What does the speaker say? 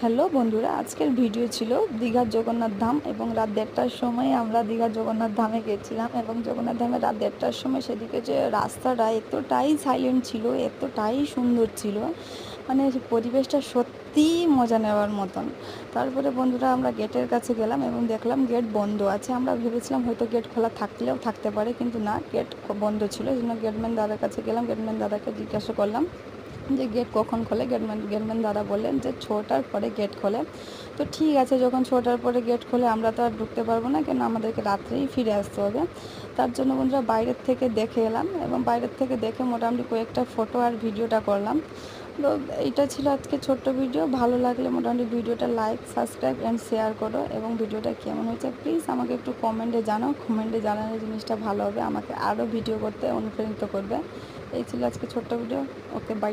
Hello বন্ধুরা, আজকের video ছিল দীঘার জগন্নাথ ধাম এবং রাত 1:30টার সময় আমরা দীঘার জগন্নাথ ধামে গেছিলাম এবং জগন্নাথ ধামে রাত 1:30টার সময় সেদিকে যে রাস্তাটা এতটাই সাইলেন্ট ছিল, এতটাই সুন্দর ছিল, মানে পরিবেশটা সত্যিই মজা নেওয়ার মতন। তারপরে বন্ধুরা আমরা গেটের কাছে গেলাম এবং দেখলাম গেট বন্ধ আছে। আমরা ভেবেছিলাম হয়তো গেট খোলা থাকলেও থাকতে পারে, কিন্তু না, গেট বন্ধ ছিল। এই জন্য গেটম্যান দাদার কাছে গেলাম, গেটম্যান দাদাকে জিজ্ঞাসা করলাম যে গেট কখন খোলে। গেটম্যান দাদা বললেন যে 6টার পরে গেট খোলে। তো ঠিক আছে, যখন 6টার পরে গেট খোলে আমরা তো আর ঢুকতে পারবো না, কেন আমাদেরকে রাত্রেই ফিরে আসতে হবে। তার জন্য বন্ধুরা বাইরের থেকে দেখে এলাম এবং বাইরের থেকে দেখে মোটামুটি কয়েকটা ফটো আর ভিডিওটা করলাম। তো এইটা ছিল আজকে ছোট্ট ভিডিও। ভালো লাগলে মোটামুটি ভিডিওটা লাইক, সাবস্ক্রাইব অ্যান্ড শেয়ার করো এবং ভিডিওটা কেমন হয়েছে প্লিজ আমাকে একটু কমেন্টে জানাও। কমেন্টে জানালে জিনিসটা ভালো হবে, আমাকে আরও ভিডিও করতে অনুপ্রাণিত করবে। এই ছিল আজকে ছোট্ট ভিডিও। Okay, by.